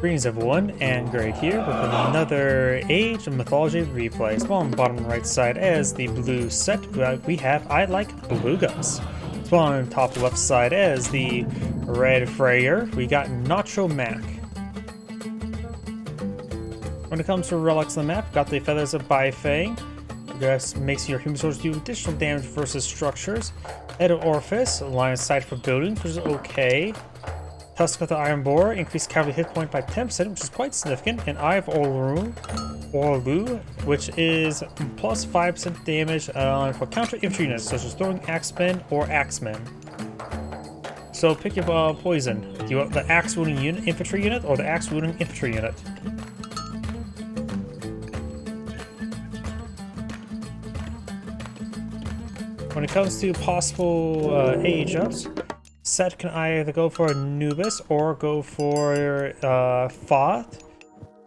Greetings everyone, and Greg here with another Age of Mythology Replay. So on the bottom right side as the blue set, we have ILikeBelugas. So on the top left side as the red Freyr, we got Nachomac. When it comes to relics on the map, got the Feathers of Bifang. This makes your human soldiers do additional damage versus structures. Head of Orifice, line of sight for buildings, which is okay. Tusk of the Iron Boar, increased cavalry hit point by 10%, which is quite significant. And Eye of Orlu, which is plus 5% damage for counter infantry units, such as throwing axemen or axemen. So pick your poison. Do you want the axe wounding unit infantry unit or the axe wounding infantry unit? When it comes to possible age ups, Set can either go for Anubis or go for Thoth.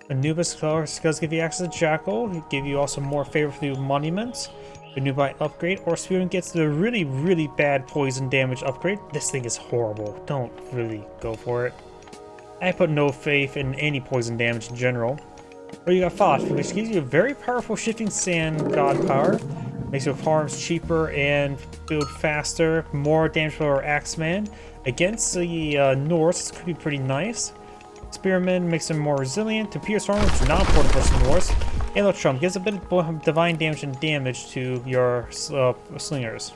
Anubis does give you access to Jackal, give you also more favor for the monuments. The Nubite upgrade, or Spearman gets the really bad poison damage upgrade. This thing is horrible. Don't really go for it. I put no faith in any poison damage in general. Or you got Thoth, which gives you a very powerful shifting sand god power. Makes your farms cheaper and build faster. More damage for Axeman. Against the Norse, this could be pretty nice. Spearman makes them more resilient to pierce armor, which is not important versus Norse. Halo Trump gives a bit of divine damage to your slingers.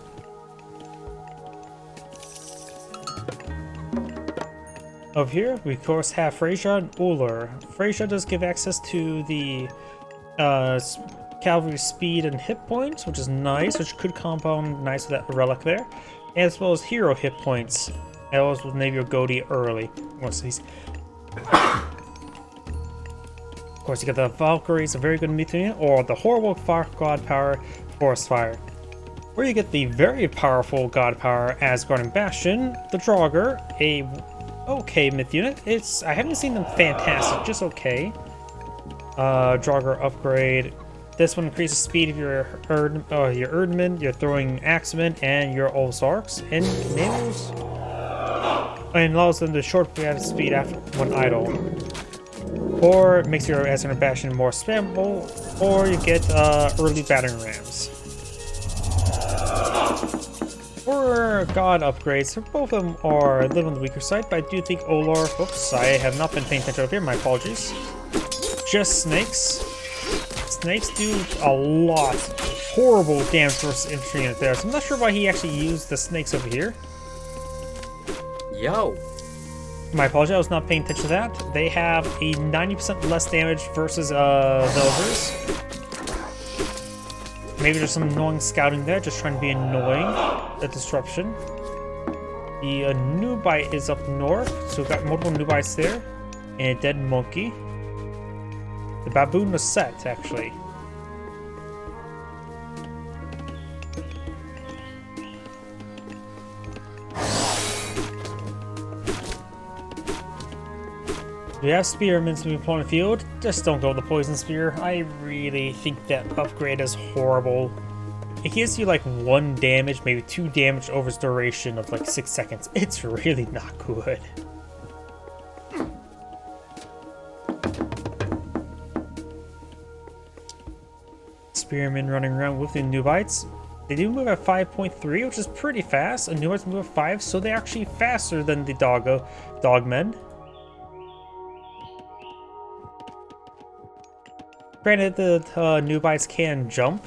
Over here, we of course have Freyr and Uller. Freyr does give access to the cavalry speed and hit points, which is nice, which could compound nice with that relic there, as well as hero hit points, as well as with maybe your Goatee early. Of course, you got the Valkyries, a very good mythic, or the horrible god power, Forest Fire. Where you get the very powerful god power, Asgard and Bastion, the Draugr, a okay myth unit. I haven't seen them fantastic, just okay. Draugr upgrade. This one increases speed of your Erdmen, your throwing axemen, and your Ozarks, and allows them to short speed after when idle. Or makes your Asgard and Bastion more spammable, or you get early battering rams. For god upgrades, both of them are a little on the weaker side, but I do think Olor. Oops, I have not been paying attention over here. My apologies. Just snakes. Snakes do a lot horrible damage versus infantry unit there, so I'm not sure why he actually used the snakes over here. Yo! My apologies, I was not paying attention to that. They have a 90% less damage versus Velvers. Maybe there's some annoying scouting there, just trying to be annoying. The disruption. The Nubite is up north, so we've got multiple Nubites there. And a dead monkey. The baboon was set, actually. We have spearmen to be on the field. Just don't go with the poison spear. I really think that upgrade is horrible. It gives you like 1 damage, maybe 2 damage over its duration of like 6 seconds. It's really not good. Spearmen running around with the Nubites. They do move at 5.3, which is pretty fast. And Nubites move at 5, so they're actually faster than the Dogmen. Granted, the Nubites can jump.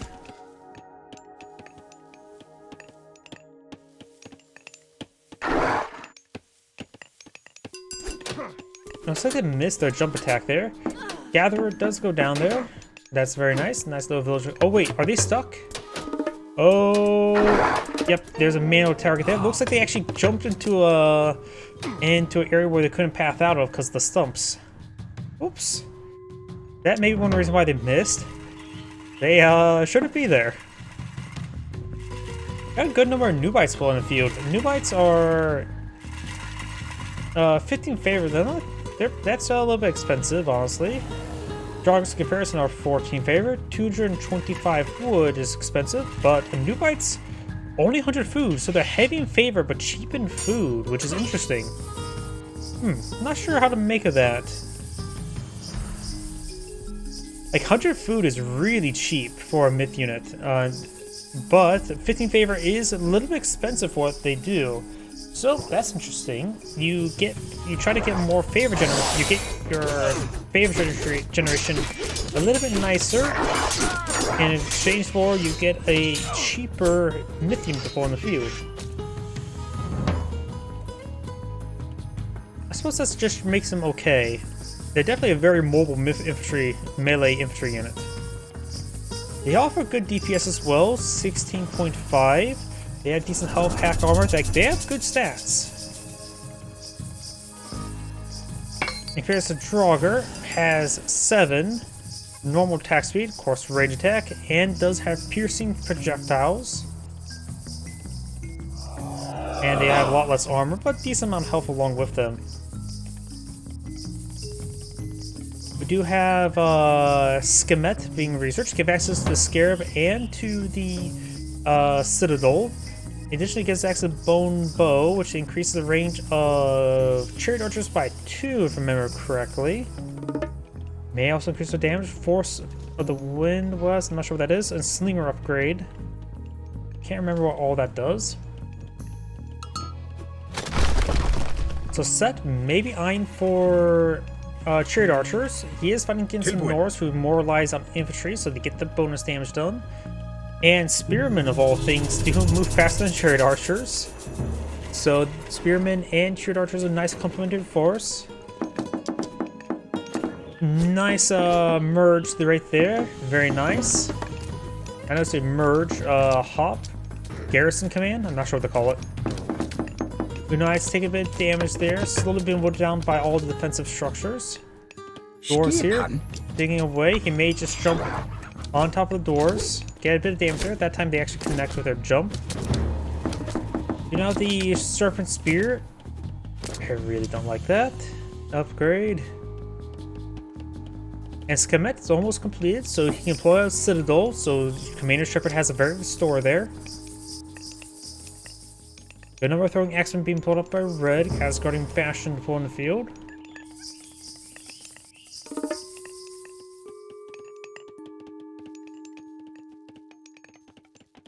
Looks like they missed their jump attack there. Gatherer does go down there. That's very nice. Nice little villager. Oh wait, are they stuck? Oh, yep. There's a manual target there. Looks like they actually jumped into an area where they couldn't path out of because of the stumps. Oops. That may be one reason why they missed. They shouldn't be there. Got a good number of Nubites still in the field. Nubites are 15 favor. That's a little bit expensive, honestly. Draugrs in comparison are 14 favor. 225 wood is expensive, but the Nubites only 100 food, so they're heavy in favor but cheap in food, which is interesting. Not sure how to make of that. Like 100 food is really cheap for a myth unit, but 15 favor is a little bit expensive for what they do. So that's interesting. You try to get more favor generation. You get your favor generation a little bit nicer, and in exchange for you get a cheaper myth unit to pull in the field. I suppose that just makes them okay. They're definitely a very mobile melee infantry unit. They offer good DPS as well, 16.5. They have decent health, hack armor. Like, they have good stats. In comparison to Draugr, has 7 normal attack speed, of course range attack, and does have piercing projectiles. And they have a lot less armor, but decent amount of health along with them. We do have Skemet being researched, give access to the Scarab and to the Citadel. It additionally gives access to Bone Bow, which increases the range of Chariot Archers by 2, if I remember correctly. May also increase the damage. Force of the Wind was, I'm not sure what that is, and Slinger upgrade. Can't remember what all that does. So Set may be eyeing for Chariot Archers. He is fighting against some Norse who more relies on infantry, so they get the bonus damage done. And Spearmen, of all things, do move faster than Chariot Archers. So Spearmen and Chariot Archers are a nice complementary force. Nice merge right there. Very nice. I know it's a merge hop garrison command. I'm not sure what to call it. Unites take a bit of damage there. Slowly being whittled down by all the defensive structures. Doors here. Digging away. He may just jump on top of the doors. Get a bit of damage there. That time they actually connect with their jump. You know the Serpent Spear? I really don't like that. Upgrade. And Skemet is almost completed, so he can employ a Citadel, so Commander Shepherd has a very good store there. Good number of throwing axemen being pulled up by Red, Asgardian Bastion to pull in the field.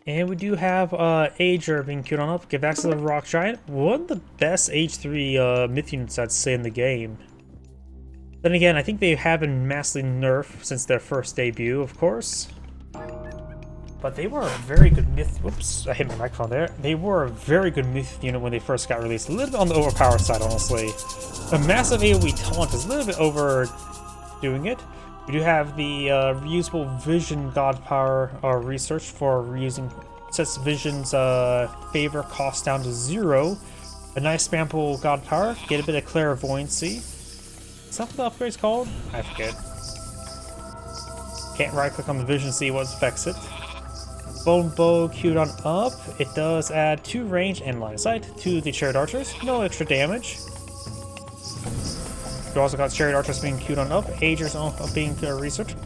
And we do have Ager being queued on up, give access to the Rock Giant. One of the best Age 3 myth units I'd say in the game. Then again, I think they have been massively nerfed since their first debut, of course. But they were a very good myth. Whoops, I hit my microphone there. They were a very good myth unit when they first got released. A little bit on the overpowered side, honestly. A massive AoE taunt is a little bit overdoing it. We do have the reusable Vision God Power research for reusing. Sets Vision's favor cost down to 0. A nice spammable God Power. Get a bit of clairvoyancy. Is that what the upgrade's called? I forget. Can't right click on the Vision, see what affects it. Bone Bow queued on up. It does add 2 range and line of sight to the Chariot Archers. No extra damage. We also got Chariot Archers being queued on up. Agers being researched.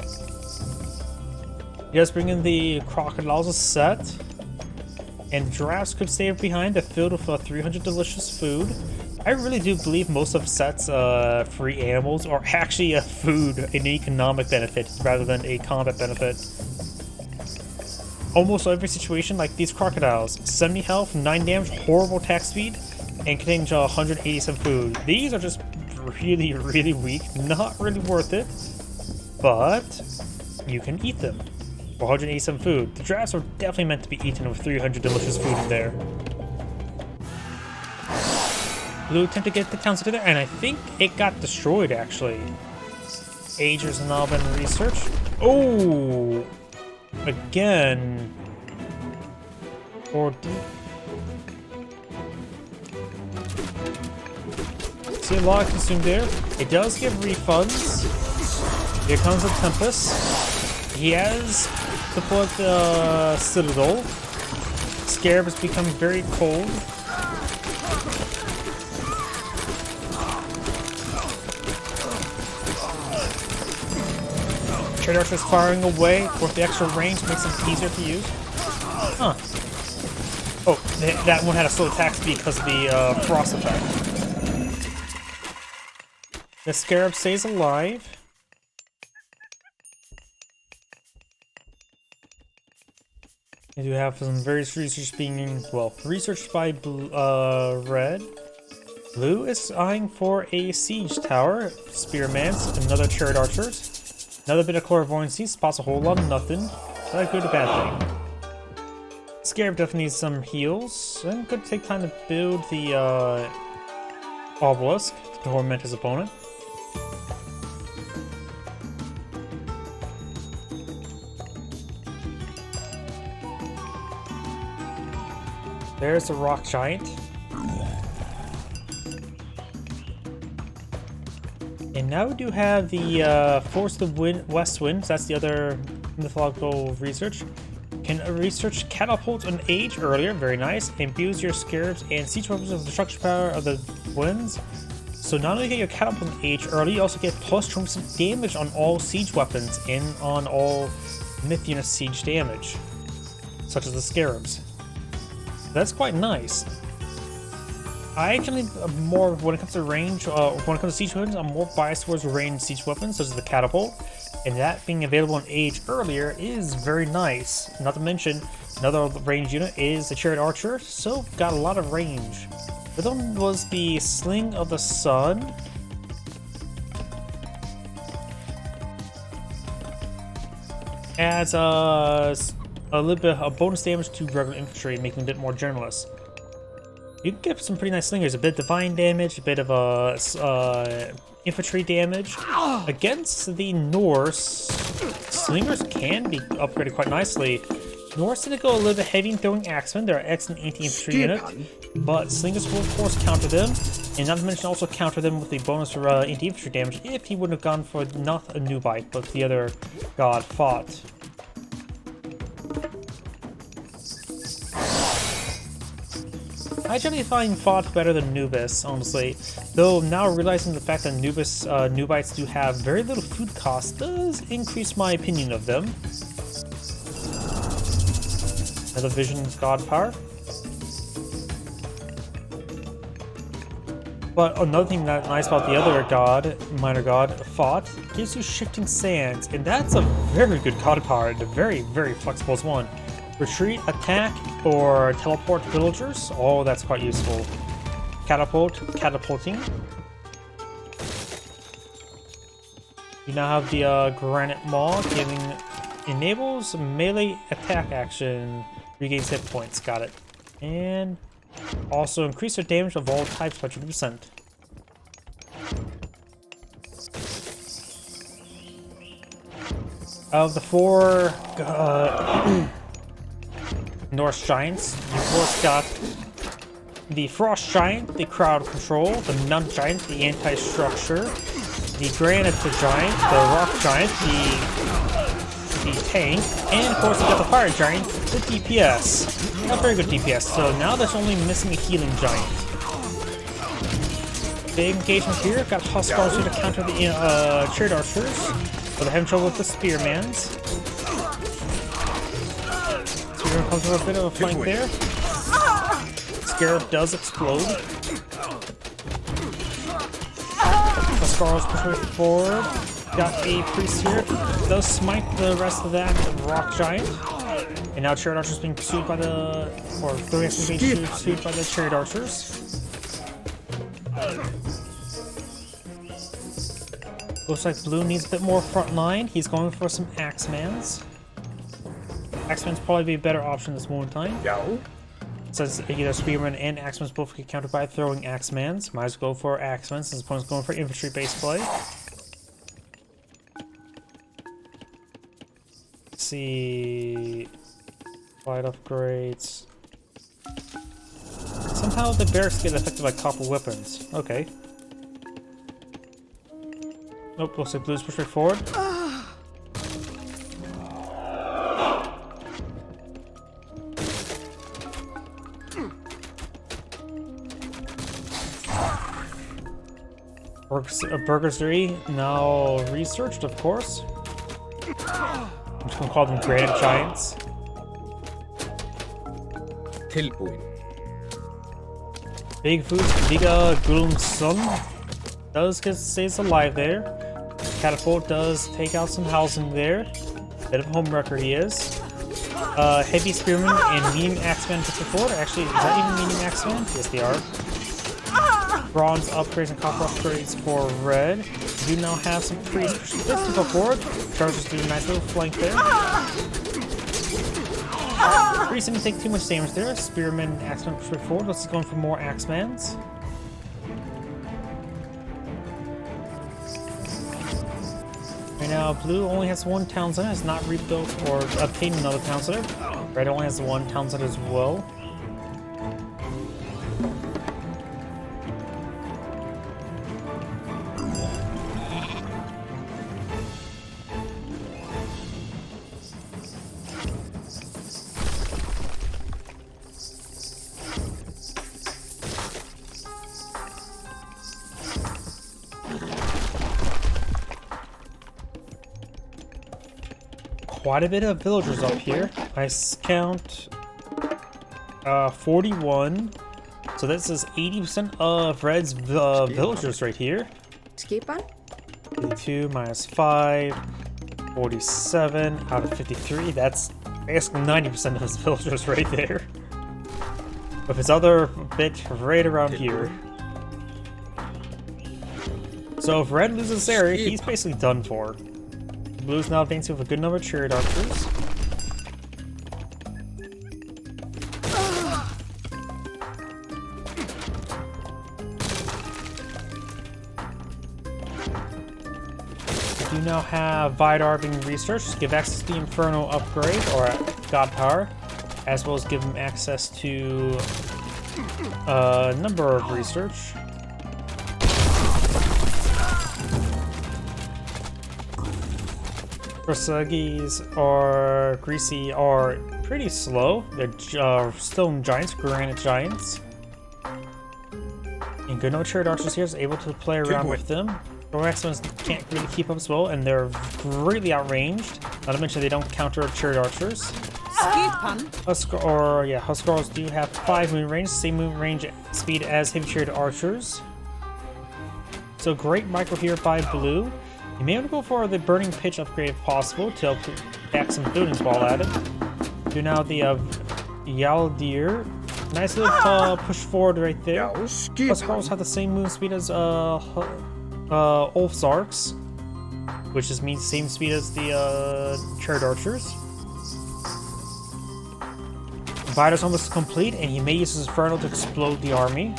He does bring in the Crocodiles as set. And Giraffes could stay behind. They're filled with 300 delicious food. I really do believe most of Set's free animals are actually a food, an economic benefit, rather than a combat benefit. Almost every situation, like these crocodiles, 70 health, 9 damage, horrible attack speed, and contain 187 food. These are just really, really weak, not really worth it, but you can eat them for 187 food. The giraffes are definitely meant to be eaten with 300 delicious food in there. Blue attempt to get the town together, and I think it got destroyed actually. Agers have now been researched. Oh! Again. Or see a lot consumed there. It does give refunds. Here comes the Tempest. He has deployed the Citadel. Scarab is becoming very cold. Chariot Archers firing away. Of course, the extra range makes them easier to use. Huh. Oh, that one had a slow attack speed because of the frost effect. The Scarab stays alive. We do have some various research being, well, researched by Red. Blue is eyeing for a siege tower, spearmans, another chariot archers, another bit of clairvoyancy, spots a whole lot of nothing. Is that a good or bad thing? Scarab definitely needs some heals, and could take time to build the obelisk to torment his opponent. There's the rock giant. And now we do have the Force of West Wind, that's the other mythological research. Can research catapult an age earlier, very nice. Imbues your scarabs and siege weapons with the destruction power of the winds. So not only get your catapult an age early, you also get plus 20% damage on all siege weapons and on all myth unit siege damage, such as the scarabs. That's quite nice. I actually more, when it comes to range, when it comes to siege weapons, I'm more biased towards ranged siege weapons, such as the catapult. And that being available in age earlier is very nice. Not to mention, another range unit is the chariot archer, so got a lot of range. The other one was the Sling of the Sun. Adds a little bit of bonus damage to regular infantry, making them a bit more generalist. You can get some pretty nice slingers, a bit of divine damage, a bit of infantry damage. Against the Norse, slingers can be upgraded quite nicely. Norse tend to go a little bit heavy in throwing axemen. They're an excellent anti-infantry unit, but slingers will of course counter them, and not to mention also counter them with the bonus for anti-infantry damage if he wouldn't have gone for not a Nubite, but the other god fought. I generally find Fought better than Nubis, honestly. Though now realizing the fact that Nubites do have very little food cost does increase my opinion of them. Another vision god power. But another thing that's nice about the other god, minor god, Fought, gives you shifting sands, and that's a very good god power, and a very, very flexible as one. Retreat, attack, or teleport villagers. Oh, that's quite useful. Catapulting. You now have the Granite Maw, enables melee attack action, regains hit points. Got it. And also increase your damage of all types by 20%. Of the four Norse giants, you of course got the Frost Giant, the Crowd Control, the Nun Giant, the Anti-Structure, the Granite Giant, the Rock Giant, the Tank, and of course you got the Fire Giant, the DPS. Not very good DPS, so now there's only missing a Healing Giant. Big engagement here, got Huskars to counter the Chariot Archers, but they're having trouble with the Spearmans. Comes with a bit of a flank there. Scarab does explode. Scarab's pushed forward. Got a priest here. Does smite the rest of that rock giant. And now chariot archers being pursued by the, or the rest being pursued by the chariot archers. Looks like blue needs a bit more front line. He's going for some axemans. Axeman's probably be a better option this moment in time. Yo. Since either Spearman and Axeman's both get countered by throwing Axemans. Might as well go for Axeman since opponent's going for infantry-based play. Let's see. Light upgrades. Somehow the barracks get affected by copper weapons. Okay. Nope, looks like blue's pushed right forward. Burgersary, now researched, of course. I'm just gonna call them Granite Giants. Tilbúin. Big Food, Viga Gulumsson does stays alive there. Catapult does take out some housing there. Bit of a homewrecker he is. Heavy Spearman and Medium Axeman pushed forward. Actually, is that even Medium Axeman? Yes, they are. Bronze upgrades and copper upgrades for red. We do now have some priests pushing this to go forward. Chargers do a nice little flank there. Priests didn't take too much damage there. Spearman and Axeman push forward. Let's go for more Axemans. Right now, blue only has one town center, has not rebuilt or obtained another town center. Red only has one town center as well. Quite a bit of villagers up here. I count 41. So this is 80% of Red's villagers right here. Skip on? 52 minus 5, 47 out of 53. That's basically 90% of his villagers right there. With his other bit right around here. So if Red loses this area, he's basically done for. Blue's now advancing with a good number of chariot archers. We do now have Vidar being researched. Give access to the Inferno upgrade, or God Power, as well as give him access to a number of research. Persegis or Greasy are pretty slow. They're stone giants, granite giants. And good no chariot archers here is able to play around with them. Axemans can't really keep up as well, and they're greatly outranged. Not to mention they don't counter chariot archers. Huskarls do have 5 movement range, same movement range speed as heavy chariot archers. So great micro here by blue. You may want to go for the burning pitch upgrade if possible to help back some buildings while at it. Do now the Yaldir. Nice little push forward right there. Huskarls have the same movement speed as Ulfsarks, which just means same speed as the chariot archers. Vidar's almost complete, and he may use his Inferno to explode the army.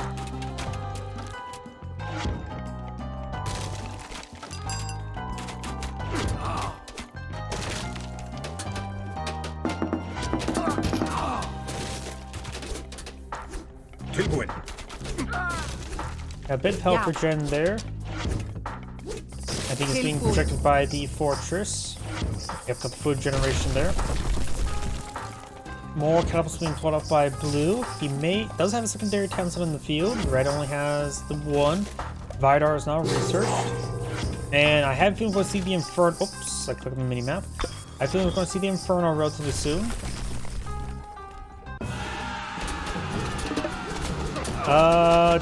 A bit of help for Jen there. I think it's being projected by the fortress. You have got the food generation there. More catapults being pulled up by blue. He does have a secondary town center in the field. Red only has the one. Vidar is now researched. And I have a feeling we're going to see the Inferno. Oops, I clicked on the mini map. I have a feeling we're going to see the Inferno relatively soon.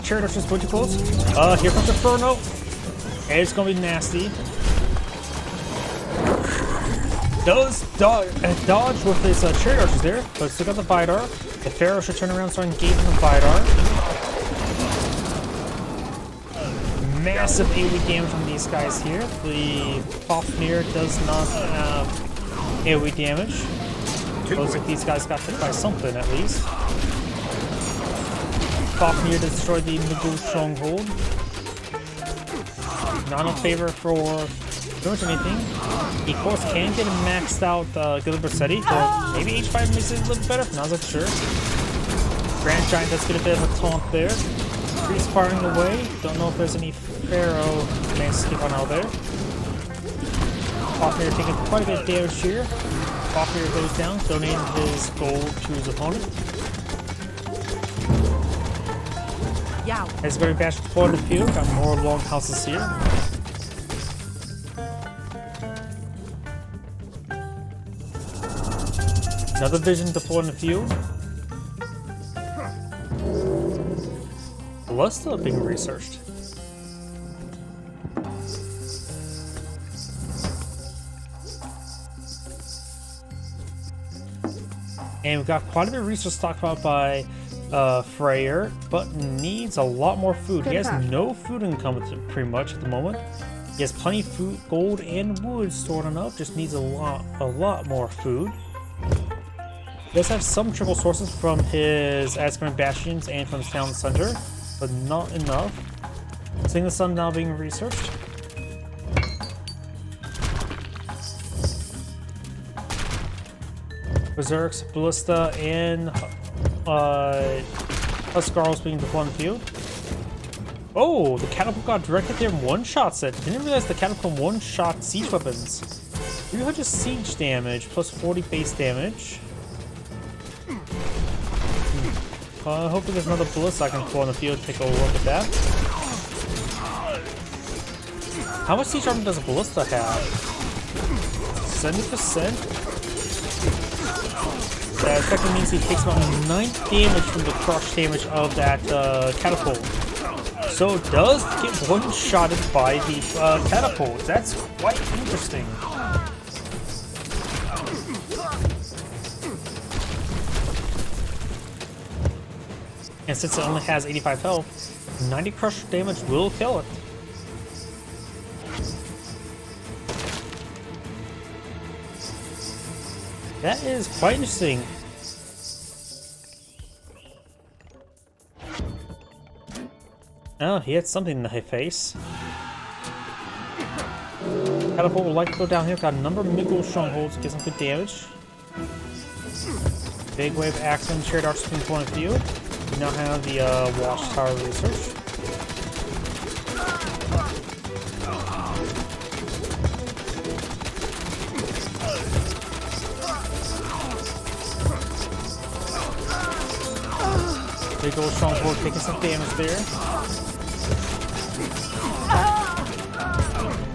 Chariot archers way too close. Here comes Inferno. It's gonna be nasty. Does dodge with his chariot archers there, but still got the Vidar. The Pharaoh should turn around and start engaging the Vidar. Massive AoE damage on these guys here. The Fafnir does not have AoE damage. Looks like these guys got hit by something at least. Fafnir destroyed the Nagul stronghold. Not in favor for doing anything. He of course can get a maxed out Gilbersetti, so maybe H5 makes it a little better. Not so sure. Grand Giant does get a bit of a taunt there. Priest firing away. Don't know if there's any Pharaoh managed to keep on out there. Fafnir taking quite a bit of damage here. Fafnir goes down, donating his gold to his opponent. As very bash deployed in the field, got more long houses here. Another vision deployed in the field. Ballista being researched. And we've got quite a bit of resources stockpiled by Freyr, but needs a lot more food. He has no food income pretty much at the moment. He has plenty of food, gold and wood stored enough, just needs a lot more food. He does have some trickle sources from his Asgard bastions and from his town center, but not enough. Seeing the sun now being researched. Berserks, Ballista, and Huskarls being deployed in the field. Oh, the catapult got directed there and one-shots it. Didn't realize the catapult one-shot siege weapons. 300 siege damage plus 40 base damage. Hopefully there's another ballista I can pull on the field to take a look at that. How much siege armor does a ballista have? 70%? That effectively means he takes about 9 damage from the crush damage of that catapult. So it does get one-shotted by the catapult. That's quite interesting. And since it only has 85 health, 90 crush damage will kill it. That is quite interesting. Oh, he had something in his face. Catapult would like to go down here. Got a number of Miggle strongholds to get some good damage. Big wave action, shared arts from point of view. We now have the watchtower research. Big old stronghold taking some damage there.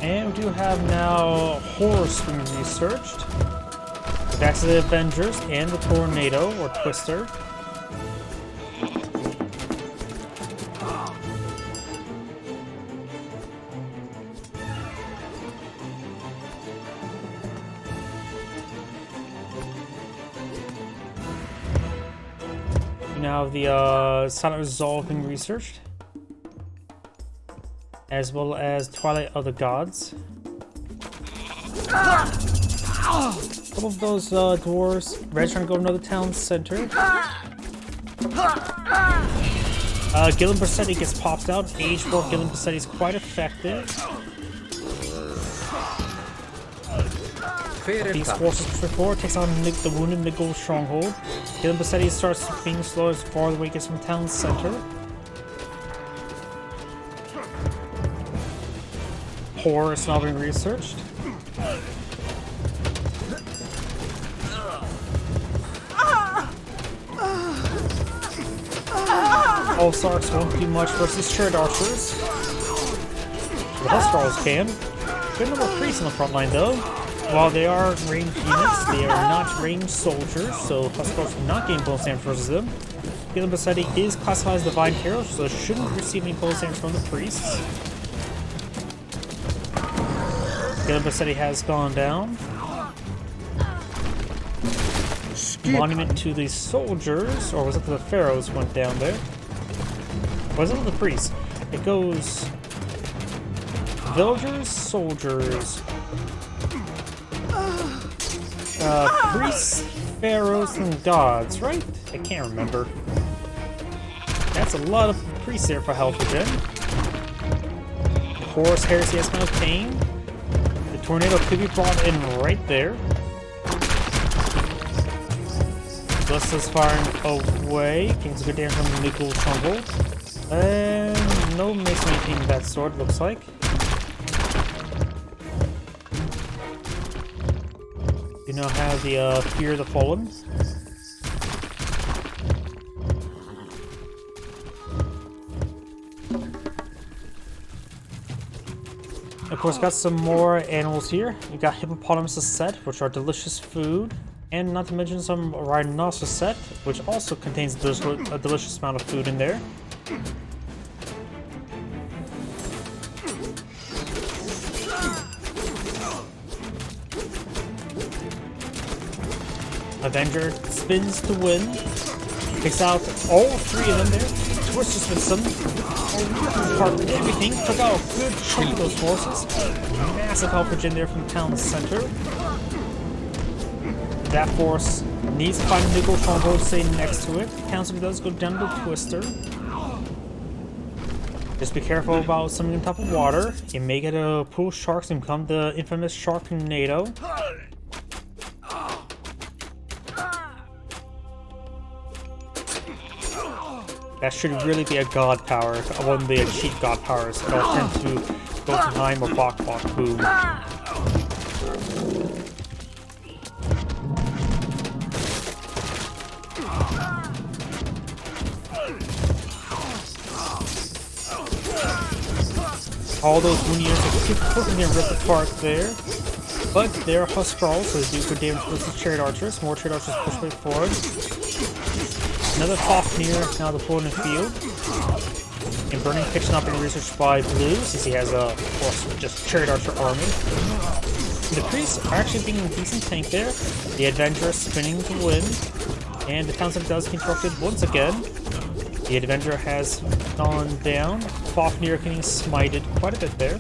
And we do have now Horse being researched. Back to the Avengers and the Tornado, or Twister. Now the Silent Resolve being researched, as well as Twilight of the Gods. A couple of those dwarves. Red's trying to go to another town center. Gillen Bersetti gets popped out. Age 4 Gillen Bersetti is quite effective. These forces before takes on the wounded Miggle stronghold. Gillen Bersetti starts being slow as far away gets from town center. Horror is now being researched. All Sarks won't do much versus Shared Archers. The Huskarls can. Good number of priests on the front line though. While they are ranged units, they are not ranged soldiers, so Huskarls will not gain bonus damage versus them. Gillen Bersetti is classified as Divine Hero, so shouldn't receive any bonus damage from the priests. Gillen Bersetti has gone down. Monument to the soldiers, or was it the pharaohs went down there? Or was it the priests? It goes villagers, soldiers, priests, pharaohs, and gods, right? I can't remember. That's a lot of priests there for health regen. Horus Heresy has been obtained. The tornado could be brought in right there. Ballista's firing away. King's good damage from the Miggle stronghold. And no makes anything with that sword, looks like. You now have the Fear of the Fallen. Of course, got some more animals here. You got hippopotamus set, which are delicious food. And not to mention some rhinoceros set, which also contains a delicious amount of food in there. Avenger spins to win. Takes out all three of them there. Twist just with some part everything. Took out a good chunk of those forces. Massive help in there from town center. That force needs to find a nickel stronghold to stay next to it. Council does go down to the Twister. Just be careful about something on top of water. You may get a pool of sharks and become the infamous Sharknado. That should really be a god power. It wouldn't be a cheap god powers. It'll tend to go behind or Bok Boom. All those moon units are quickly getting ripped apart there. But they're Huskarls, so they do good damage with the Chariot Archers. More Chariot Archers push way forward. Another Fafnir now deployed in the field. And Burning Pitch not being researched by Blue, since he has a, of course, just Chariot Archer army. The priests are actually being a decent tank there. The Avenger spinning to win. And the Townsend does get interrupted once again. The Avenger has gone down. Fafnir getting smited quite a bit there.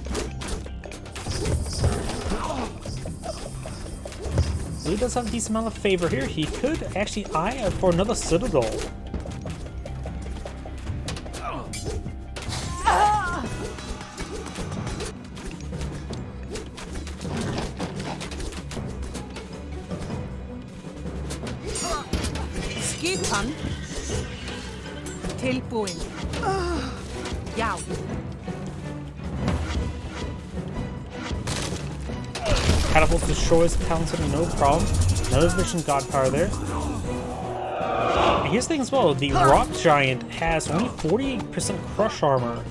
Blue does have a decent amount of favor here. He could actually eye for another Citadel. Skipan tilbúin. Já. Catapult destroys the Town Center, no problem. Another Vision God Power there. And here's the thing as well, the Rock Giant has only 48% crush armor,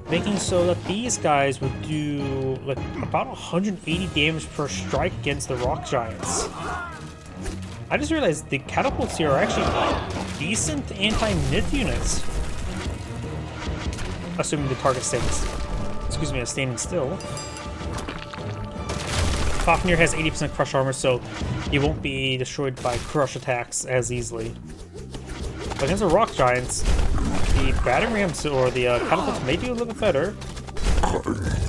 making so that these guys would do like about 180 damage per strike against the Rock Giants. I just realized the catapults here are actually decent anti-myth units. Assuming the target stays, is standing still. Fafnir has 80% crush armor, so he won't be destroyed by crush attacks as easily. But against the Rock Giants, the battering rams or the catapults may do a little bit better.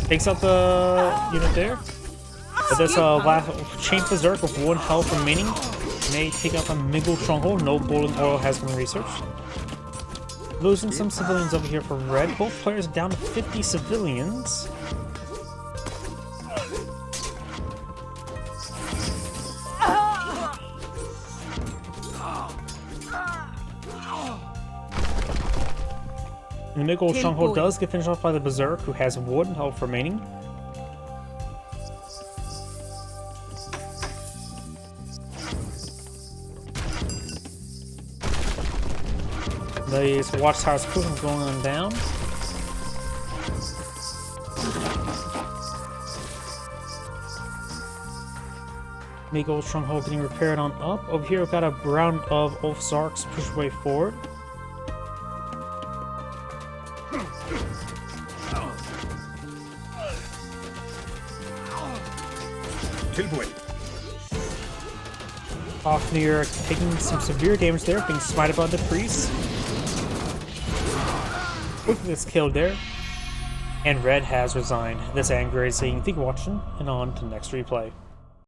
Takes out the unit there. But this last Chain Berserk with 1 health remaining may take out a Miggle Stronghold. No Golden Oil has been researched. Losing some civilians over here for red. Both players down to 50 civilians. And the Miggle Stronghold does get finished off by the Berserk, who has 1 health remaining. These watchtowers quickly going on down. Miggle Stronghold getting repaired on up. Over here we've got a round of Ulfsarks push way forward. Fafnir taking some severe damage there, being smited by the priest. Quickly gets killed there. And red has resigned. This anger is saying, thank you for watching, and on to the next replay.